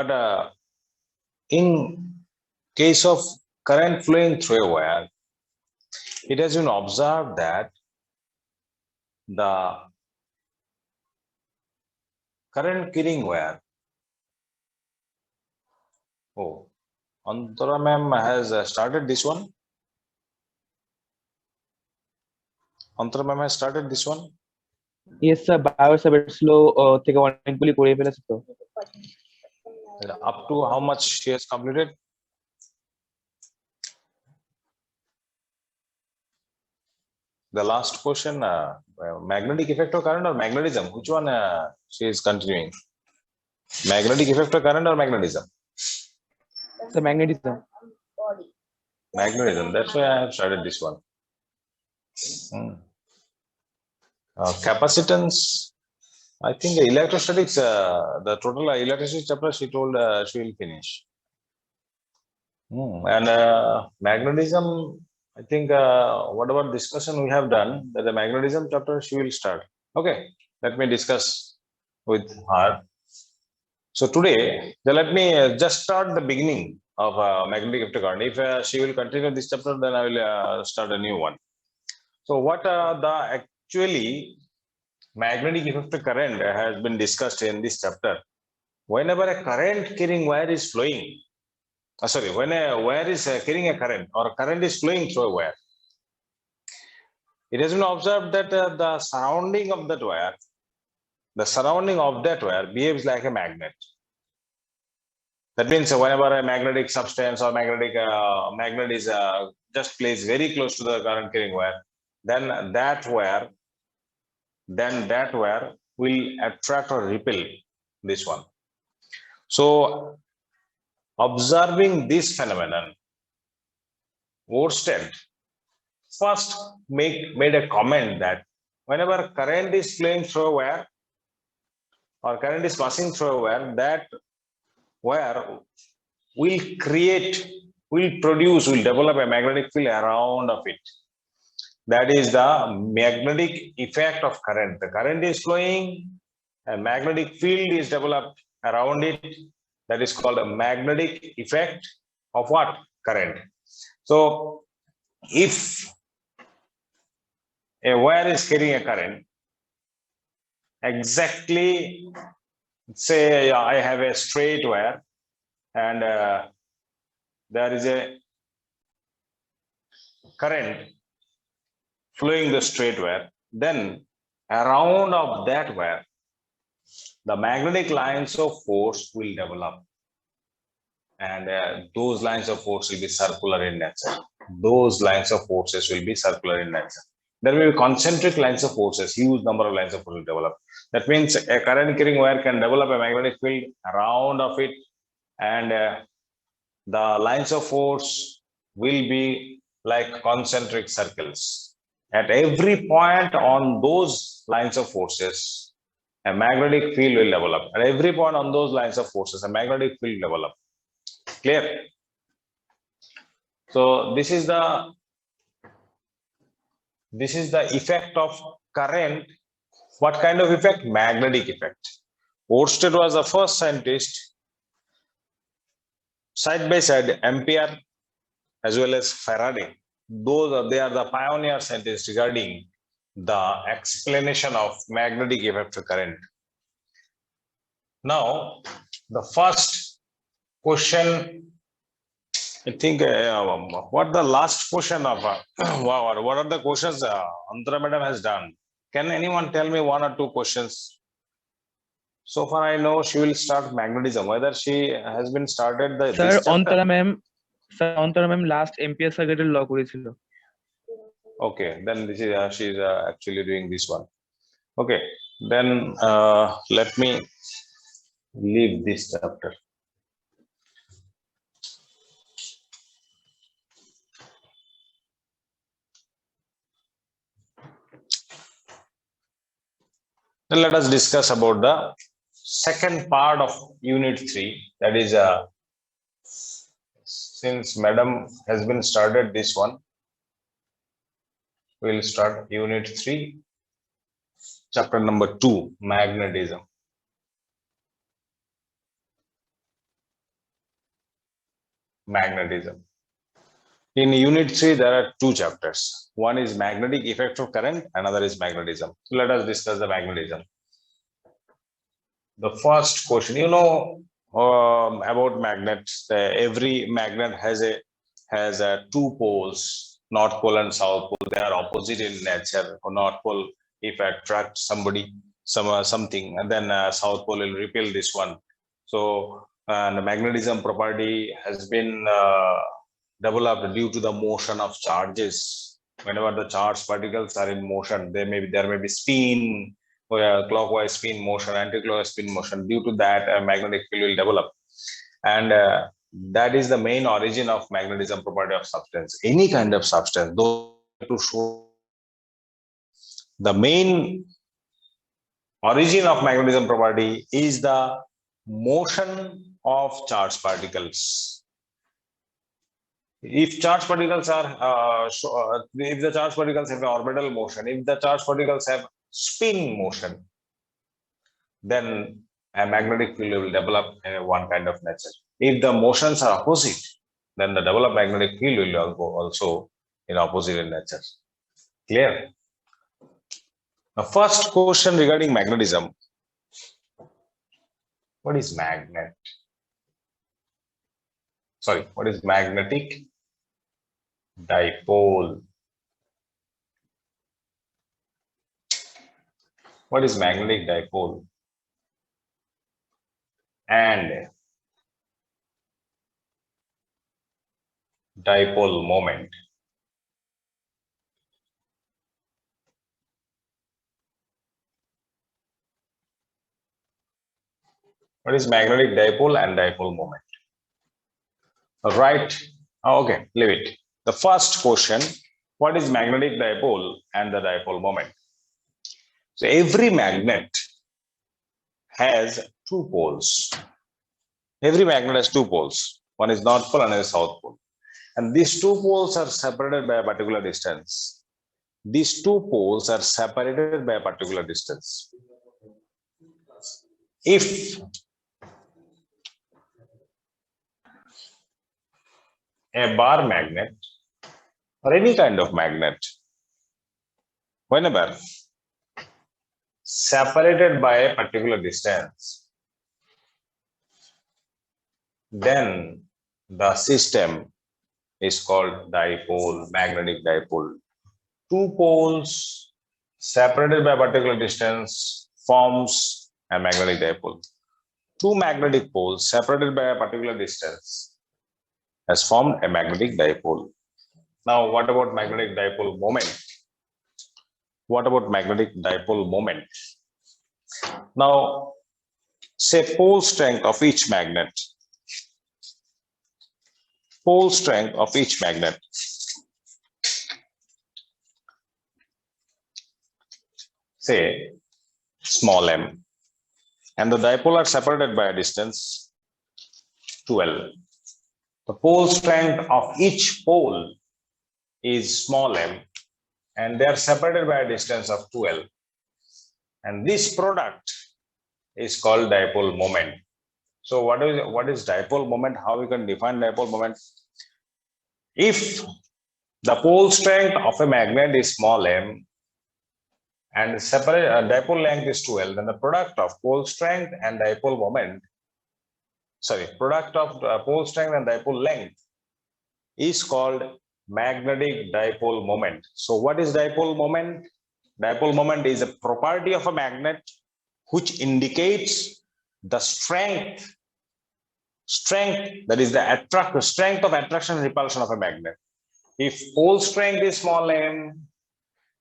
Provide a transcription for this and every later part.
But in case of current flowing through a wire, it has been observed that the current carrying wire. Oh, Antara ma'am has started this one. Antara ma'am has started this one. Yes, sir. Biosabit slow থেকে অনেকগুলি করে ফেলেছে তো। Up to how much she has completed? The last question, magnetic effect of current or magnetism? Which one she is continuing? Magnetic effect of current or magnetism? The magnetism. Magnetism. That's why I have started this one. Capacitance. I think electrostatics. The total electricity chapter she told she will finish. And magnetism. I think whatever discussion we have done, that the magnetism chapter she will start. Okay, let me discuss with her. So today, let me just start the beginning of magnetic effect current. If she will continue this chapter, then I will start a new one. So what the actually magnetic effect current has been discussed in this chapter. Whenever a current carrying wire is flowing, when a wire is carrying a current or a current is flowing through a wire, it has been observed that the surrounding of that wire behaves like a magnet. That means whenever a magnetic substance or magnetic magnet is just placed very close to the current carrying wire, then that wire will attract or repel this one. So observing this phenomenon, Oersted first made a comment that whenever current is flowing through a wire or current is passing through a wire, that wire will develop a magnetic field around of it. That is the magnetic effect of current. The current is flowing, a magnetic field is developed around it. That is called a magnetic effect of what? Current. So if a wire is carrying a current, exactly, say I have a straight wire and there is a current flowing the straight wire, then around of that wire, the magnetic lines of force will develop, and those lines of force will be circular in nature. Those lines of forces will be circular in nature. There will be concentric lines of forces, huge number of lines of force will develop. That means a current carrying wire can develop a magnetic field around of it, and the lines of force will be like concentric circles. At every point on those lines of forces, a magnetic field will develop. At every point on those lines of forces, a magnetic field will develop. Clear? So this is the effect of current. What kind of effect? Magnetic effect. Oersted was the first scientist, side by side Ampere as well as Faraday. They are the pioneer scientists regarding the explanation of magnetic effect of current. Now, the first question, I think, what the last question of what are the questions Antara madam has done? Can anyone tell me one or two questions? So far, I know she will start magnetism. Whether she has been started the Sir, Antara ma'am last MPS circuit law করেছিল. Okay, then this is she is actually doing this one. Okay, then let me leave this chapter. Then let us discuss about the second part of unit 3. That is, since madam has been started this one, we will start unit 3, chapter number 2, magnetism. magnetism. In unit 3, there are two chapters. One is magnetic effect of current, another is magnetism. Let us discuss the magnetism. The first question, about magnets. Every magnet has a two poles, north pole and south pole. They are opposite in nature. Or north pole, if attract somebody, something, and then south pole will repel this one. So the magnetism property has been developed due to the motion of charges. Whenever the charged particles are in motion, there may be spin, clockwise spin motion, anti-clockwise spin motion. Due to that, a magnetic field will develop, and that is the main origin of magnetism property of substance. Any kind of substance, though, to show the main origin of magnetism property is the motion of charged particles. If charged particles are if the charged particles have orbital motion, if the charged particles have spin motion, then a magnetic field will develop in one kind of nature. If the motions are opposite, then the developed magnetic field will also in opposite in nature. Clear? The first question regarding magnetism: what is magnet? Sorry, what is magnetic dipole? What is magnetic dipole? And dipole moment. What is magnetic dipole and dipole moment? Right. Okay, leave it. The first question: what is magnetic dipole and the dipole moment? So every magnet has two poles. Every magnet has two poles. One is north pole and another is south pole. And these two poles are separated by a particular distance. These two poles are separated by a particular distance. If a bar magnet or any kind of magnet, whenever separated by a particular distance, then the system is called dipole, magnetic dipole. Two poles separated by a particular distance forms a magnetic dipole. Two magnetic poles separated by a particular distance has formed a magnetic dipole. Now, what about magnetic dipole moment? What about magnetic dipole moment? Now, say pole strength of each magnet. Pole strength of each magnet. Say small m, and the dipole are separated by a distance 2L. The pole strength of each pole is small m, and they are separated by a distance of 2L. And this product is called dipole moment. So what is dipole moment? How we can define dipole moment? If the pole strength of a magnet is small m and separate dipole length is 2L, then the product of pole strength and dipole moment, product of pole strength and dipole length is called magnetic dipole moment. So what is dipole moment? Dipole moment is a property of a magnet which indicates the strength, that is the strength of attraction and repulsion of a magnet. If pole strength is small m,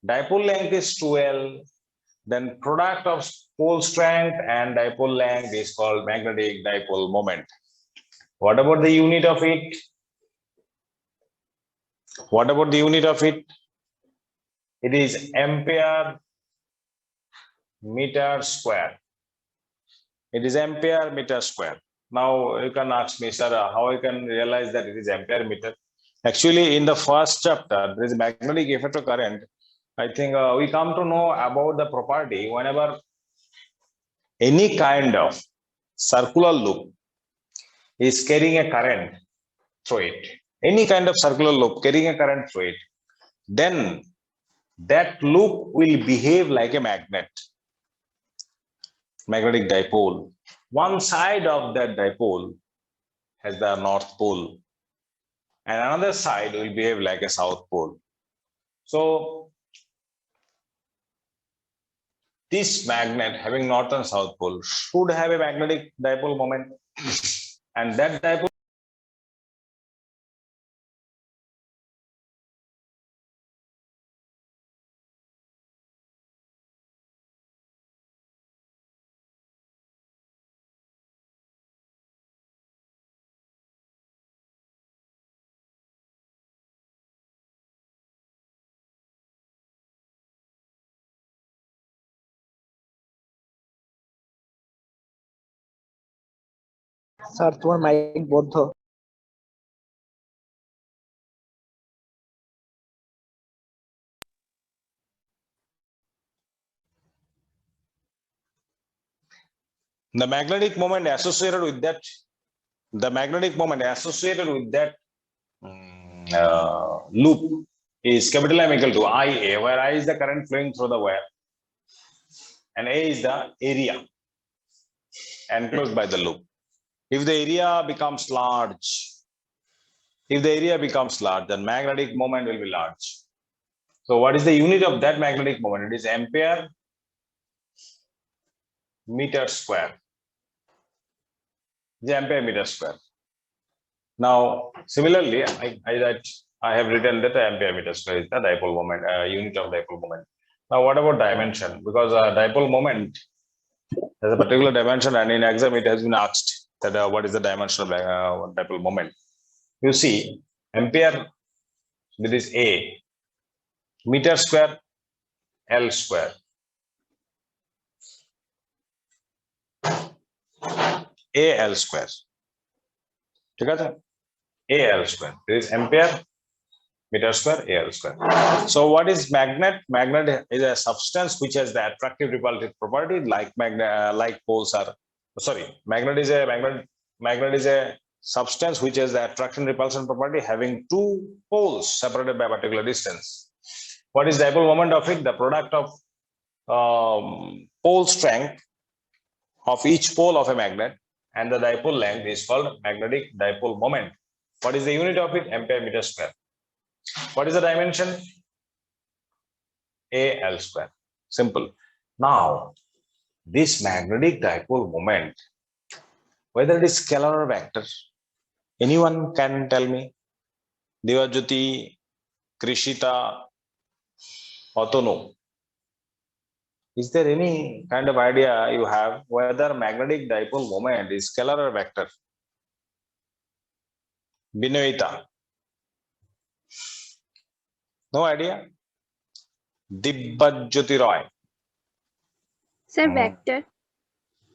dipole length is 2L, then product of pole strength and dipole length is called magnetic dipole moment. What about the unit of it? What about the unit of it? It is ampere meter square. It is ampere meter square. Now you can ask me, sir, how I can realize that it is ampere meter? Actually, in the first chapter, there is magnetic effect of current. I think we come to know about the property whenever any kind of circular loop is carrying a current through it, any kind of circular loop carrying a current through it, then that loop will behave like a magnetic dipole. One side of that dipole has the north pole, and another side will behave like a south pole. So this magnet having north and south pole should have a magnetic dipole moment, and that dipole sir তোমার mic বন্ধ। the magnetic moment associated with that loop is capital M equal to IA, where I is the current flowing through the wire and A is the area enclosed by the loop. If the area becomes large, then magnetic moment will be large. So what is the unit of that magnetic moment? It is ampere meter square. The ampere meter square. Now, similarly, I have written that the ampere meter square is the dipole moment, unit of dipole moment. Now, what about dimension? Because dipole moment has a particular dimension, and in exam it has been asked that what is the dimension of dipole moment. You see, ampere, this is A, meter square, L square. AL square. AL square. There is ampere, meter square, AL square. So what is magnet? Magnet is a substance which has the attractive repulsive property, like poles are. Sorry, magnet is a substance which has the attraction repulsion property having two poles separated by a particular distance. What is dipole moment of it? The product of pole strength of each pole of a magnet and the dipole length is called magnetic dipole moment. What is the unit of it? Ampere meter square. What is the dimension? AL square. Simple. Now, this magnetic dipole moment, whether it is scalar or vector, anyone can tell me? Divajyoti, Krishita, Otonu. Is there any kind of idea you have whether magnetic dipole moment is scalar or vector? Binoyita. No idea? Dibajyoti Roy. Sir, vector.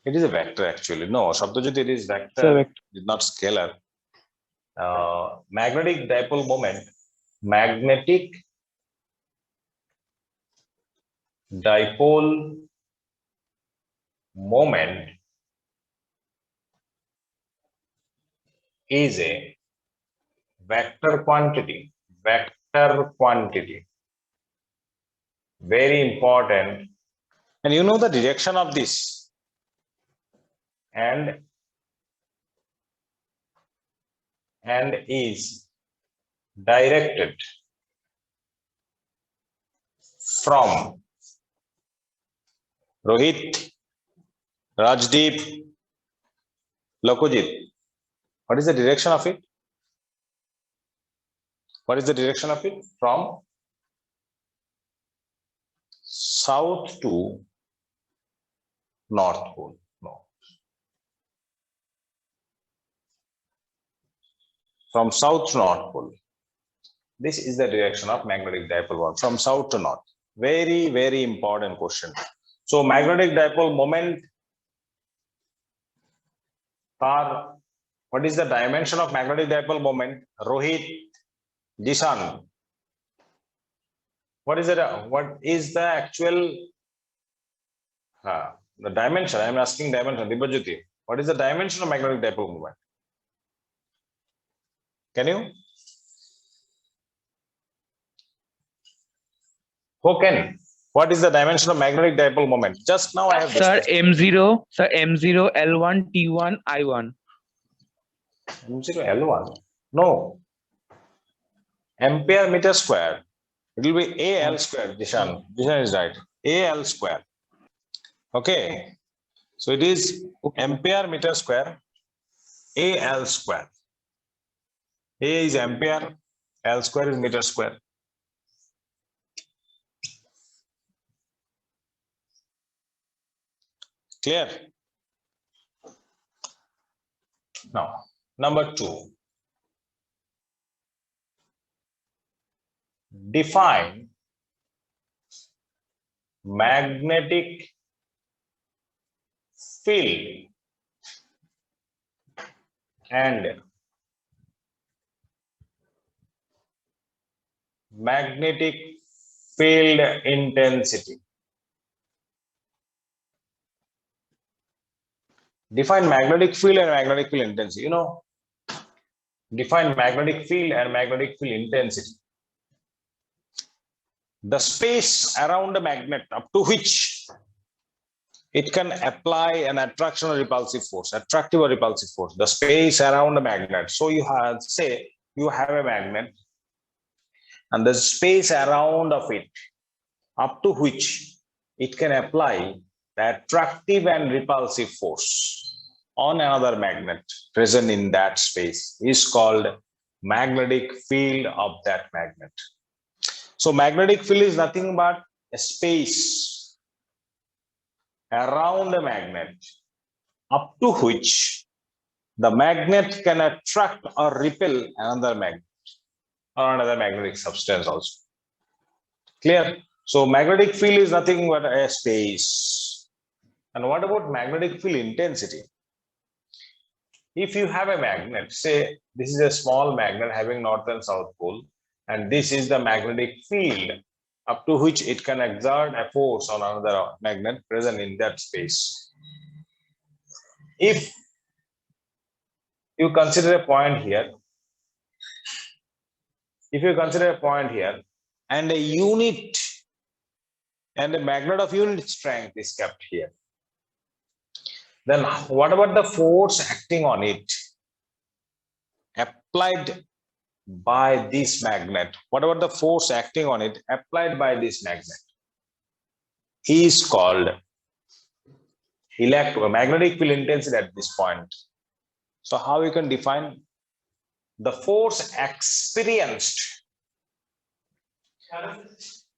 It is a vector actually. No, Shabdajyoti, it is vector. Sir, vector. It's not scalar. Magnetic dipole moment. Magnetic dipole moment is a vector quantity. Very important. And you know the direction of this. And is directed from Rohit, Rajdeep, Lokujit. What is the direction of it? What is the direction of it? From south to north pole. No. From south to north pole. This is the direction of magnetic dipole moment, from south to north. Very, very important question. So magnetic dipole moment, what is the dimension of magnetic dipole moment? Rohit, Jishan. What is the actual the dimension? I am asking dimension. Dibajyoti, what is the dimension of magnetic dipole moment? Can you? Who can? What is the dimension of magnetic dipole moment? Just now I have Sir, discussed. M0, sir, M0, L1, T1, I1. M0 L1. No. Ampere meter square. It will be AL square. Dishan is right. AL square. Okay. So it is Okay. ampere meter square. AL square. A is ampere. L square is meter square. Clear? Now, number 2. Define magnetic field and magnetic field intensity. Define magnetic field and magnetic field intensity. You know, define magnetic field and magnetic field intensity. The space around the magnet up to which it can apply an attraction or repulsive force, attractive or repulsive force, the space around the magnet. So you have, say, you have a magnet and the space around of it up to which it can apply the attractive and repulsive force on another magnet present in that space is called magnetic field of that magnet. So magnetic field is nothing but a space around a magnet up to which the magnet can attract or repel another magnet or another magnetic substance also. Clear? So magnetic field is nothing but a space. And what about magnetic field intensity? If you have a magnet, say this is a small magnet having north and south pole, and this is the magnetic field up to which it can exert a force on another magnet present in that space. If you consider a point here, and a unit and a magnet of unit strength is kept here, then what about the force acting on it applied by this magnet? What about the force acting on it applied by this magnet is called electromagnetic field intensity at this point. So how you can define the force experienced?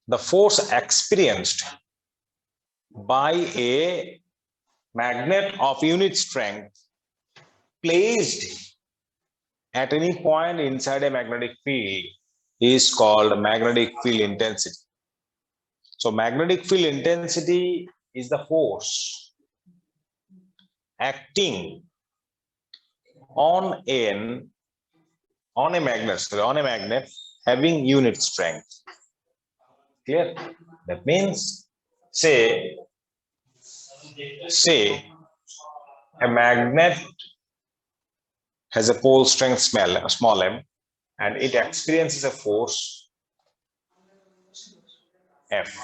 The force experienced by a magnet of unit strength placed at any point inside a magnetic field is called magnetic field intensity. So magnetic field intensity is the force acting on a magnet having unit strength. Clear? That means, say a magnet has a pole strength small m, and it experiences a force F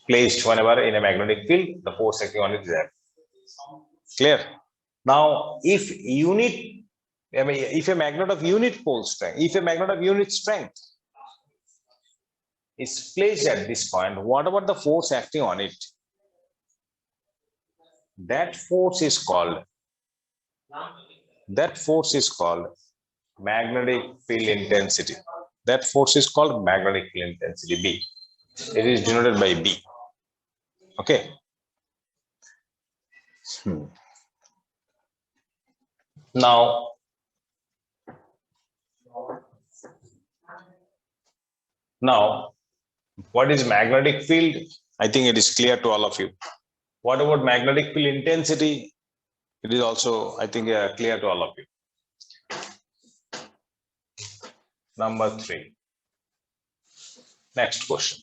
placed whenever in a magnetic field, the force acting on it is F. Clear? Now, if a magnet of unit pole strength, if a magnet of unit strength is placed at this point, what about the force acting on it? That force is called magnetic field intensity. That force is called magnetic field intensity, B. It is denoted by B. Okay. Now, what is magnetic field? I think it is clear to all of you. What about magnetic field intensity? It is also, I think, clear to all of you. Number 3. Next question.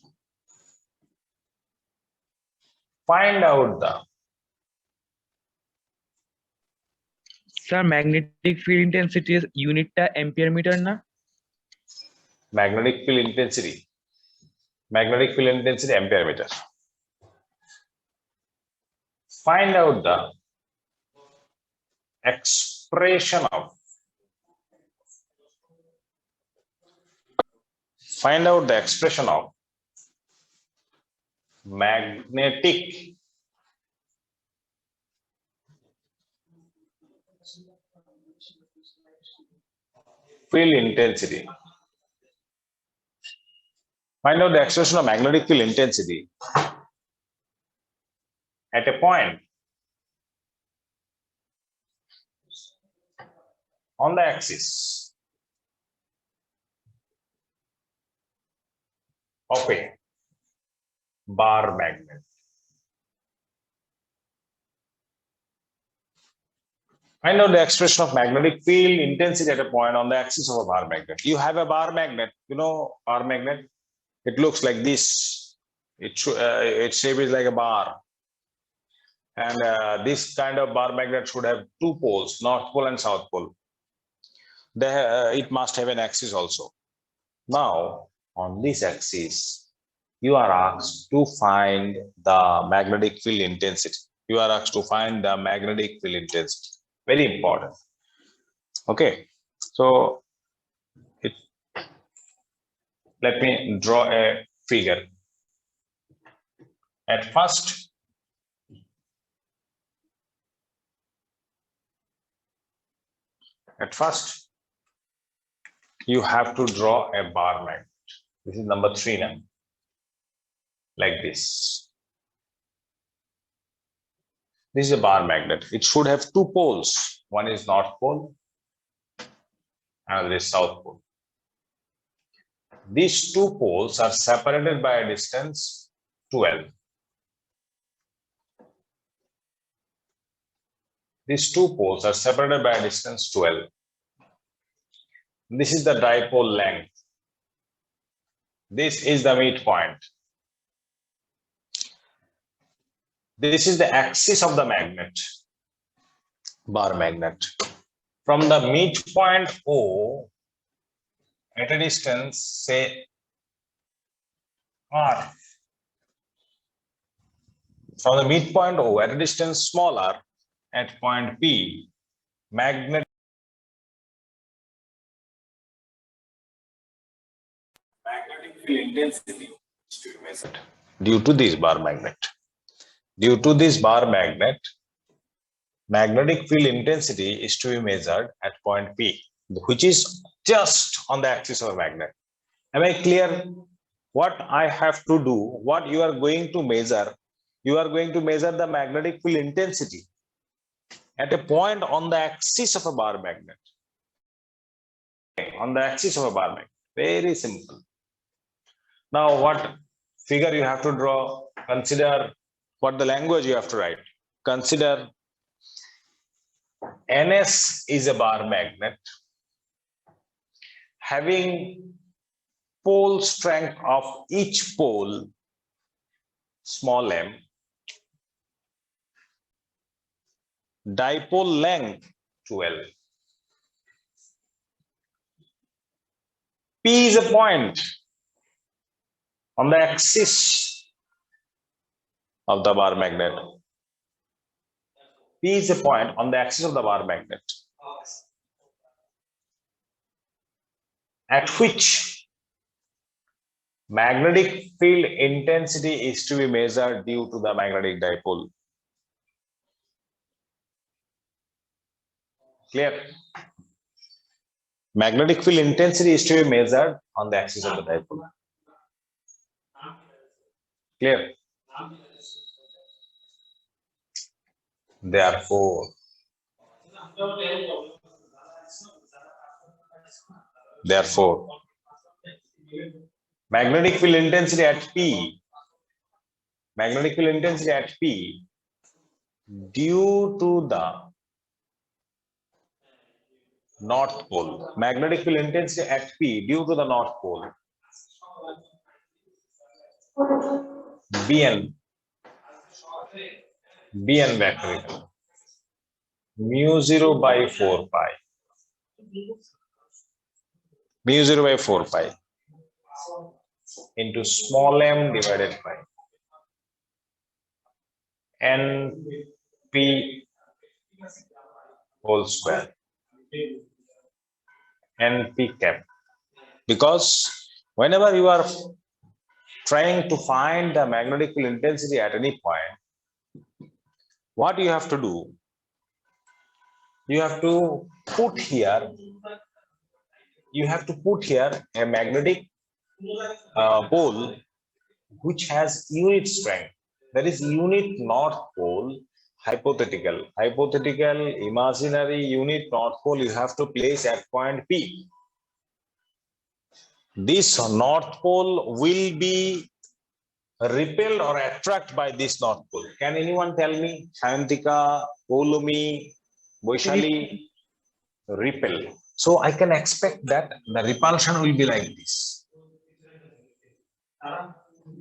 Find out the sir magnetic field intensity ইউনিটটা ampere metre না? Magnetic field intensity. Magnetic field intensity ampere meter. Find out the expression of magnetic field intensity. Find out the expression of magnetic field intensity at a point on the axis of a bar magnet. Find out the expression of magnetic field intensity at a point on the axis of a bar magnet. You have a bar magnet, you know, bar magnet. It looks like this. Its shape is like a bar. And this kind of bar magnet should have two poles, north pole and south pole. It must have an axis also. Now, on this axis, you are asked to find the magnetic field intensity. You are asked to find the magnetic field intensity. Very important. Okay, so let me draw a figure. At first, you have to draw a bar magnet. This is number 3 now. Like this. This is a bar magnet. It should have two poles. One is north pole, another is south pole. These two poles are separated by a distance 12. These two poles are separated by a distance 12. This is the dipole length. This is the midpoint. This is the axis of the magnet, bar magnet. From the midpoint O at a distance, say R. From the midpoint O at a distance smaller at point P, magnetic field intensity is to be measured due to this bar magnet. Due to this bar magnet, magnetic field intensity is to be measured at point P, which is just on the axis of a magnet. Am I clear? What I have to do, what you are going to measure, you are going to measure the magnetic field intensity at a point on the axis of a bar magnet. On the axis of a bar magnet. Very simple. Now, what figure you have to draw? Consider what the language you have to write. Consider NS is a bar magnet having pole strength of each pole small m, dipole length 12. P is a point on the axis of the bar magnet. P is a point on the axis of the bar magnet at which magnetic field intensity is to be measured due to the magnetic dipole. Clear? Magnetic field intensity is to be measured on the axis of the dipole. Clear? Therefore, magnetic field intensity at P, due to the north pole, magnetic field intensity at P due to the north pole, Bn vectorical. mu 0 by 4 pi. Mu 0 by 4 pi into small m divided by np whole square. Np cap. Because whenever you are trying to find the magnetic field intensity at any point, what you have to do? You have to put here a magnetic pole which has unit strength. That is unit north pole, hypothetical imaginary unit north pole you have to place at point P. This north pole will be repelled or attracted by this north pole. Can anyone tell me? Sayantika, Polomi, Boishali, repel. So I can expect that the repulsion will be like this. Am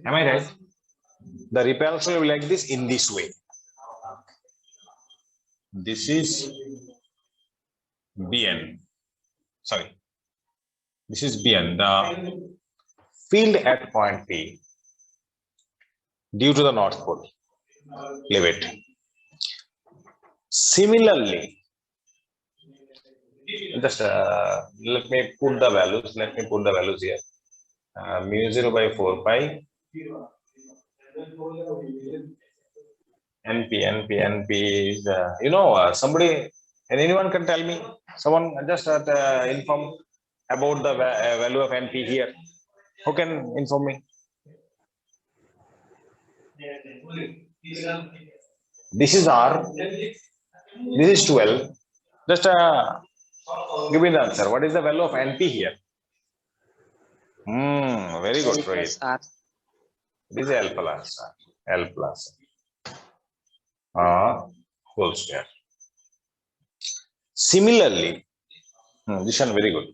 I right? The repulsion will be like this in this way. This is Bn. Sorry. This is Bn. The field at point P due to the north pole. Leave it. Similarly, just let me put the values. Here. Mu 0 by 4 pi. NP is, somebody, and anyone can tell me, someone just inform about the value of NP here. Who can inform me? This is R, this is 12. Just give me the answer. What is the value of NP here? Very good, Rohit. This is L plus whole square. Similarly, this one very good.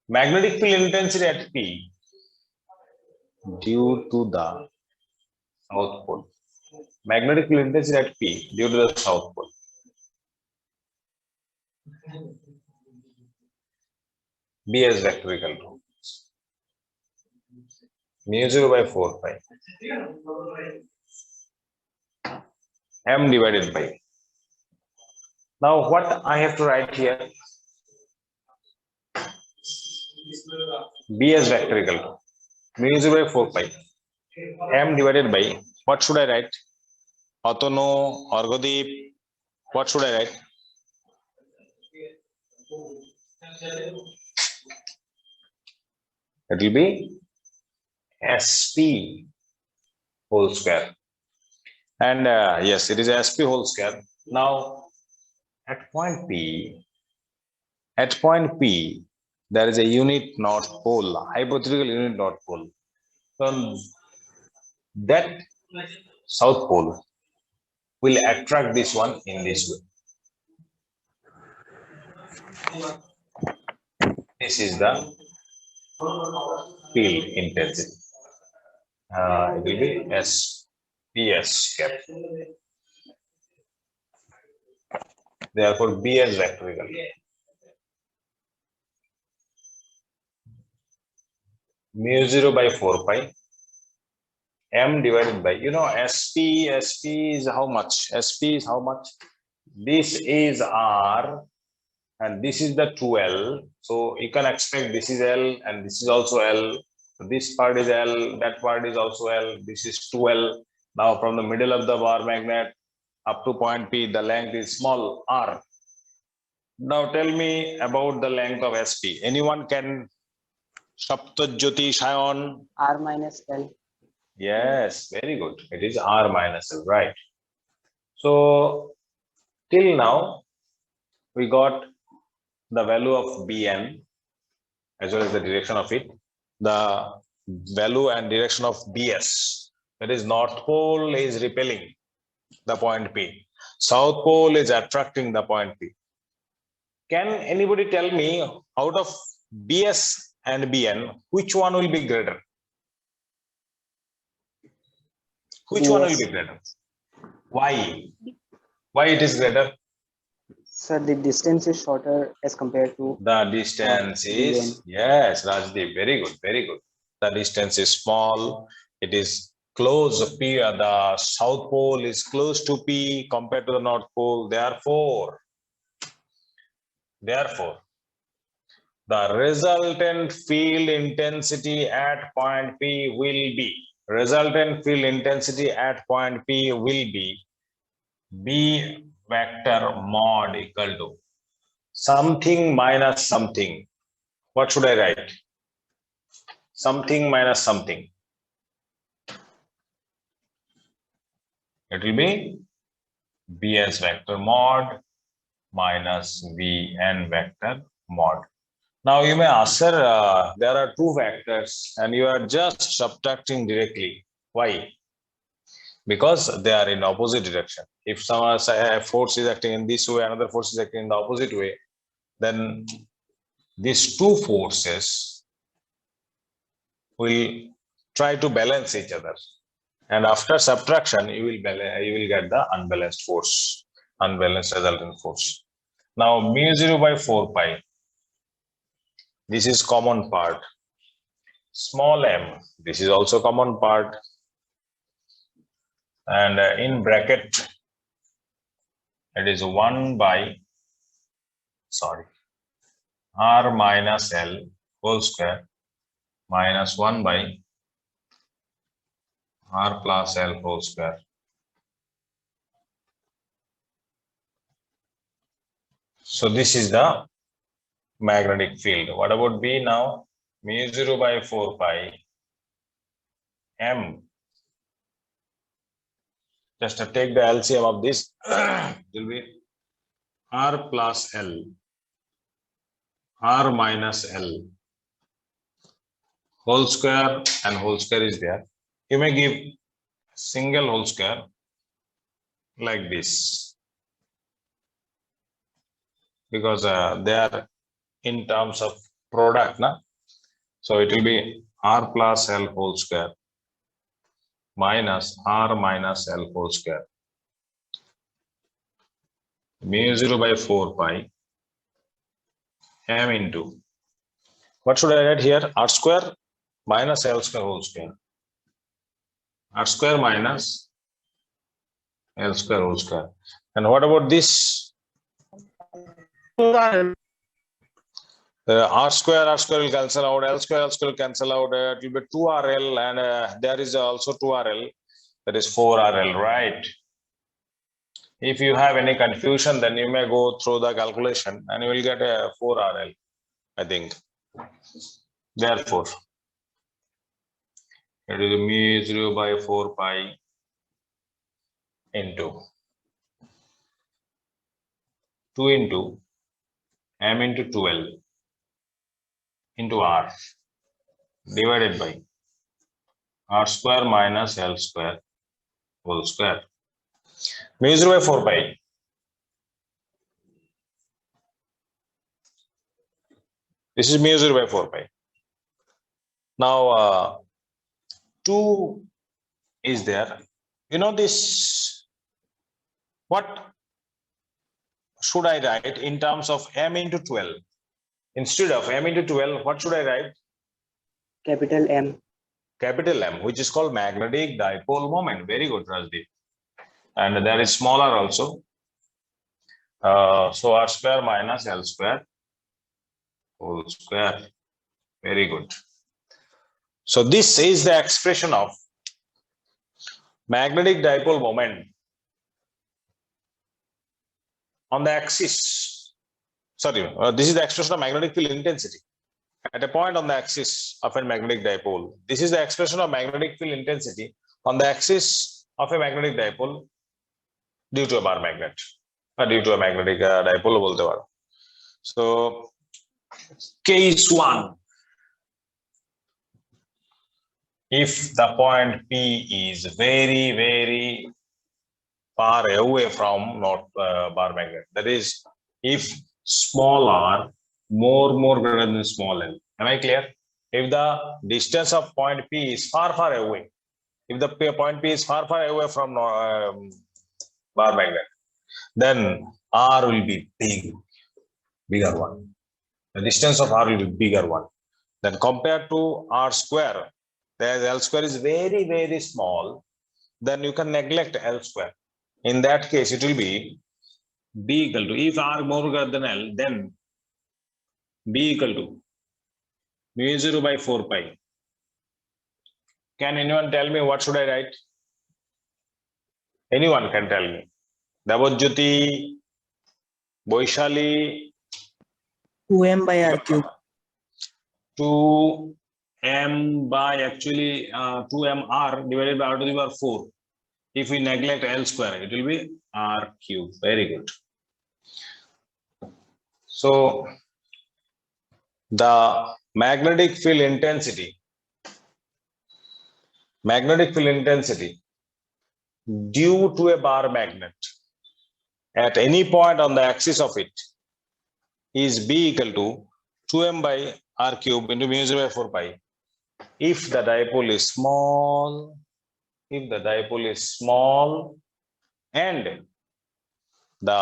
Magnetic field intensity at P due to the south pole. Magnetic field intensity at P due to the south pole. B as vector equal to mu 0 by 4 pi m divided by. Now what I have to write here? B as vector equal to mu 0 by 4 pi m divided by, what should I write? Atonu, Argodeep, what should I write? It will be SP whole square. And yes, it is SP whole square. Now at point P, there is a unit north pole, hypothetical unit north pole. So that south pole will attract this one in this way. This is the field intensity. It will be SPS cap. Therefore, B as vector equal to mu 0 by 4 pi m divided by, SP is how much? SP is how much? This is R and this is the 2L. So you can expect this is L and this is also L. So this part is L, that part is also L. This is 2L. Now from the middle of the bar magnet up to point P, the length is small r. Now tell me about the length of SP. Anyone can? Saptajyoti, Shayon? R minus L. Yes, very good. It is R minus L, right? So till now we got the value of Bn as well as the direction of it, the value and direction of Bs. That is, north pole is repelling the point P, south pole is attracting the point P. Can anybody tell me, out of Bs and Bn, which one will be greater? Which one will be greater? Why? Why it is greater? Sir, the distance is shorter as compared to The distance is, yes, Rajdeep, very good, very good. The distance is small. It is close to P. The South Pole is close to P compared to the North Pole. Therefore, the resultant field intensity at point P will be, B vector mod equal to something minus something. What should I write? Something minus something. It will be Bs vector mod minus Vn vector mod. Now you may ask, sir, there are two vectors and you are just subtracting directly. Why? Because they are in opposite direction. If some force is acting in this way, another force is acting in the opposite way, then these two forces will try to balance each other. And after subtraction, you will get the unbalanced force, unbalanced resultant force. Now mu 0 by 4 pi. This is common part. Small m, this is also common part. And in bracket, it is 1 by, r minus L whole square minus 1 by r plus L whole square. So this is the magnetic field. What about B now? Mu 0 by 4 pi m. Just take the LCM of this. It will be r plus L, r minus L whole square, and whole square is there. You may give single whole square like this, because they are in terms of product, na? So it will be r plus L whole square minus r minus L whole square. Mu 0 by 4 pi m into, what should I write here? R square minus L square whole square. R square minus L square whole square. And what about this? R square will cancel out, L square will cancel out. It will be 2RL, and there is also 2RL, that is 4RL, right? If you have any confusion, then you may go through the calculation and you will get a 4RL, I think. Therefore, it is mu 0 by 4 pi into 2 into m into 12 into r divided by r square minus L square whole square. Mu 0 by 4 pi. This is mu 0 by 4 pi. Now 2 is there. You know this, what should I write in terms of m into 12? Instead of m into 12, what should I write? capital M. Capital M, which is called magnetic dipole moment. Very good, Rajdeep. And there is smaller also. So r square minus L square whole square. Very good. So this is the expression of magnetic dipole moment on the axis. Sorry, this is the expression of magnetic field intensity at a point on the axis of a magnetic dipole. This is the expression of magnetic field intensity on the axis of a magnetic dipole due to a bar magnet, or due to a magnetic dipole bolte paro. So case 1, if the point P is very, very far away from bar magnet, that is, if small r more greater than small l. Am I clear? If the distance of point P is far away, if the point P is far away from bar magnet, then R will be bigger one. The distance of R will be bigger one. Then compared to R square, there L square is very, very small. Then you can neglect L square. In that case, it will be B equal to, if R more greater than L, then B equal to mu 0 by 4 pi. Can anyone tell me what should I write? Anyone can tell me. Dabojyoti, Boishali. 2m by r cube. 2m by actually 2mr divided by r to the power 4. If we neglect L square, it will be r cube. Very good. So the magnetic field intensity due to a bar magnet at any point on the axis of it is B equal to 2m by r cube into mu 0 by 4 pi. If the dipole is small, and the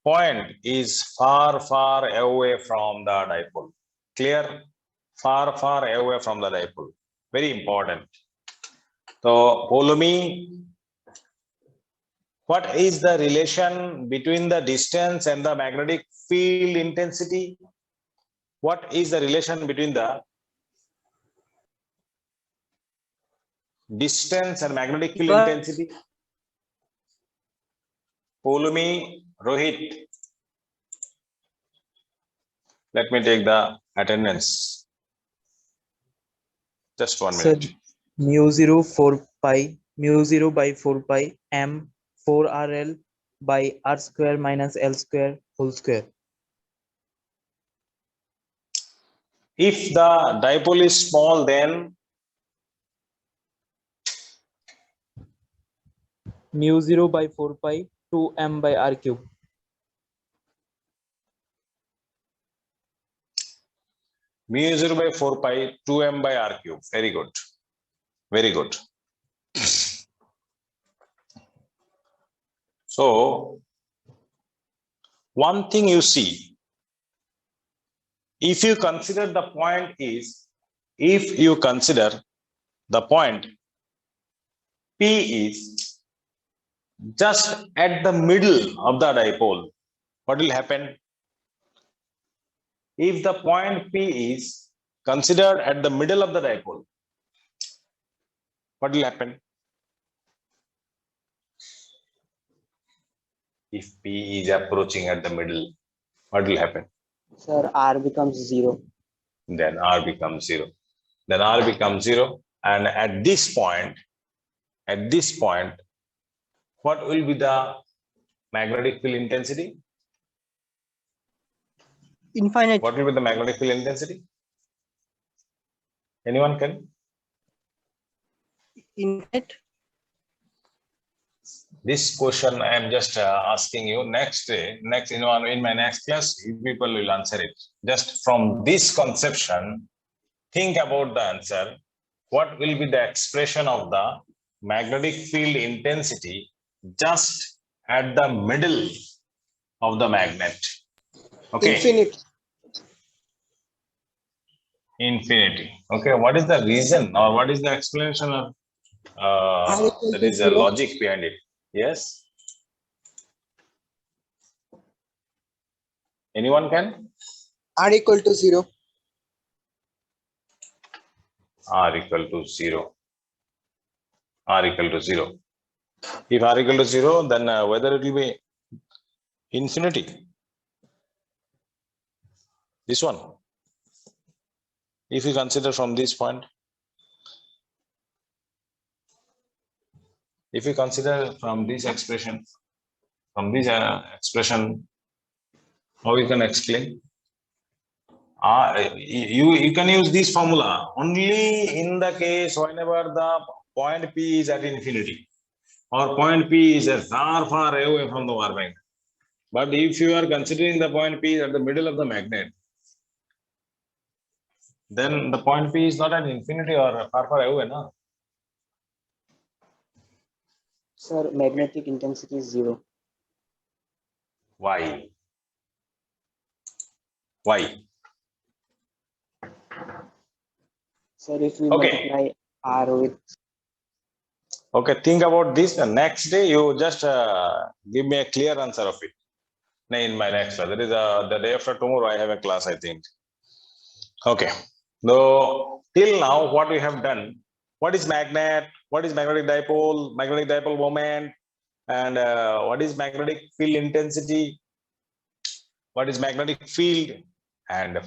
point is far, far away from the dipole. Clear? Far, far away from the dipole. Very important. So follow me. What is the relation between the distance and the magnetic field intensity? What is the relation between the distance and magnetic field intensity? Follow me, Rohit. Let me take the attendance. Just 1 Sir, minute. mu 0 by 4 pi m 4 rl by r square minus l square whole square. If the dipole is small, then Mu 0 by 4 pi 2m by r cube. mu 0 by 4 pi 2m by r cube. Very good. Very good. So, one thing you see, if you consider the point P is just at the middle of the dipole, what will happen? If the point P is considered at the middle of the dipole, what will happen? If P is approaching at the middle, what will happen? Sir, R becomes 0. Then R becomes 0. And at this point, what will be the magnetic field intensity? Infinite. What will be the magnetic field intensity? Anyone can? Infinite. This question I am just asking you. In my next class, you people will answer it. Just from this conception, think about the answer. What will be the expression of the magnetic field intensity just at the middle of the magnet? Okay. Infinity. Okay. What is the reason or what is the explanation of that is a logic behind it? Yes. Anyone can? R equal to 0. R equal to 0. If R equal to 0, then whether it will be infinity. This one. If you consider from this point, if you consider from this expression, how you can explain? You can use this formula only in the case whenever the point P is at infinity or point P is far, far away from the wire magnet. But if you are considering the point P at the middle of the magnet, then the point P is not at infinity or far, far away, no? Sir, magnetic intensity is 0. Why? Why? Sir, if we Okay. multiply R with Okay, think about this. The next day, you just give me a clear answer of it. No, in my next class. That is the day after tomorrow, I have a class, I think. Okay. So, till now, what we have done, what is magnet? What is magnetic dipole moment, and what is magnetic field intensity? What is magnetic field? And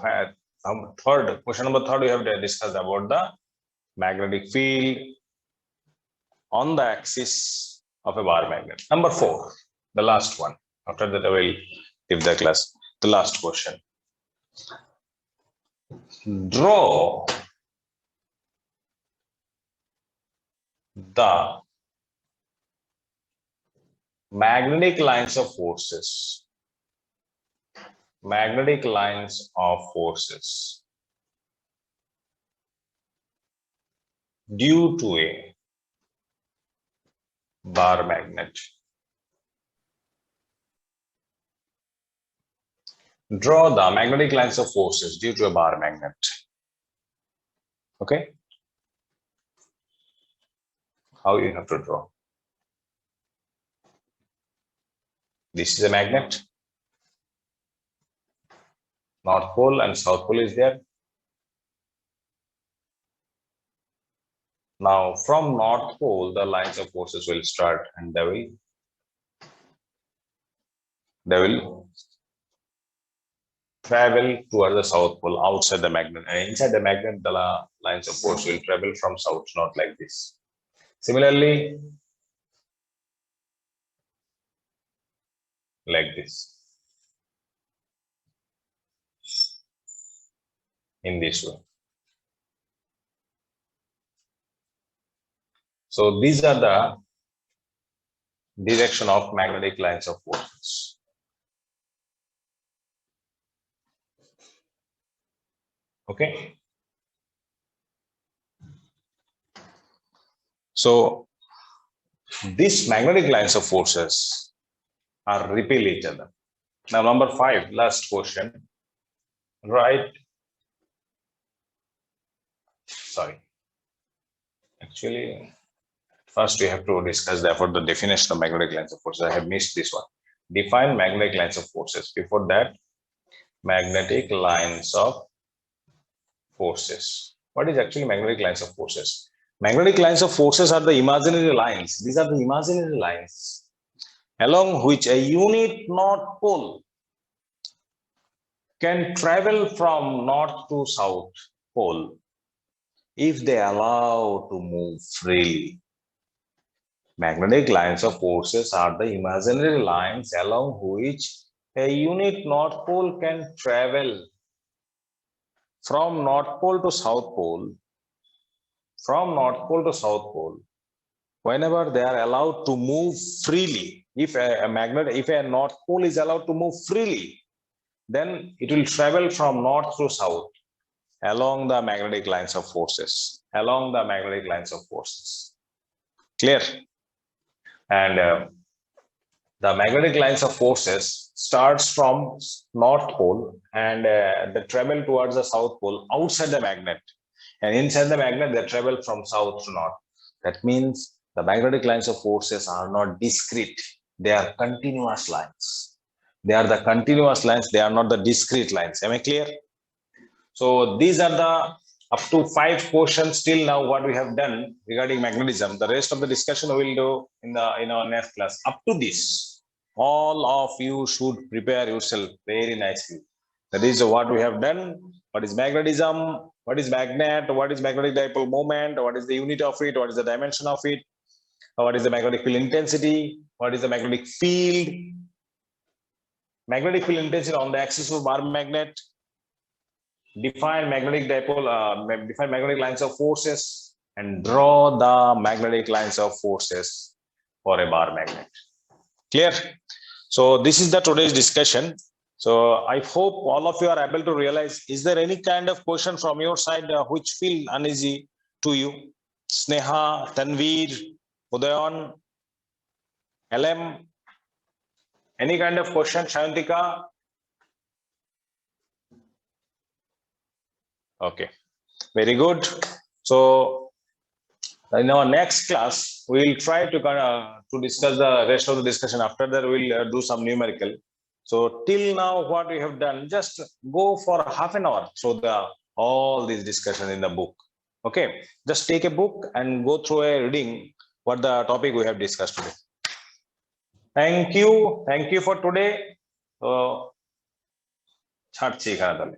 third, question number third, we have discussed about the magnetic field on the axis of a bar magnet. Number 4, the last one. After that, I will give the class. The last question. Draw the magnetic lines of forces. Magnetic lines of forces due to a bar magnet. Draw the magnetic lines of forces due to a bar magnet. Okay? How you have to draw? This is a magnet. North pole and south pole is there. Now, from North Pole, the lines of forces will start, and they will travel towards the South Pole outside the magnet. And inside the magnet, the lines of force will travel from south, not like this. Similarly, like this. In this way. So these are the direction of magnetic lines of forces. Okay. So these magnetic lines of forces are repel each other. Now, number 5, last question. Right. Sorry. Actually, first we have to discuss therefore the definition of magnetic lines of forces. I have missed this one. Define magnetic lines of forces. Before that, magnetic lines of forces. What is actually magnetic lines of forces? Magnetic lines of forces are the imaginary lines. These are the imaginary lines along which a unit north pole can travel from north to south pole if they allow to move freely. Magnetic lines of forces are the imaginary lines along which a unit north pole can travel from north pole to south pole, whenever they are allowed to move freely. If a north pole is allowed to move freely, then it will travel from north to south along the magnetic lines of forces. Clear? And the magnetic lines of forces starts from north pole and they travel towards the south pole outside the magnet, and inside the magnet they travel from south to north. That means the magnetic lines of forces are not discrete, they are continuous lines. They are the continuous lines, they are not the discrete lines. Am I clear? So these are the up to 5 questions till now what we have done regarding magnetism. The rest of the discussion we will do in our next class. Up to this, all of you should prepare yourself very nicely. That is what we have done. What is magnetism? What is magnet? What is magnetic dipole moment? What is the unit of it? What is the dimension of it? What is the magnetic field intensity? What is the magnetic field? Magnetic field intensity on the axis of bar magnet. Define magnetic dipole, define magnetic lines of forces, and draw the magnetic lines of forces for a bar magnet. Clear? So this is the today's discussion. So I hope all of you are able to realize, is there any kind of question from your side which feel uneasy to you? Sneha, Tanveer, Udayan, LM, Any kind of question, Shayantika? Okay, very good. So in our next class, we'll try to discuss the rest of the discussion. After that, we'll do some numerical. So till now, what we have done, just go for half an hour through all these discussion in the book. Okay, just take a book and go through a reading what the topic we have discussed today. Thank you for today. ছাড়ছি এখানে তাহলে।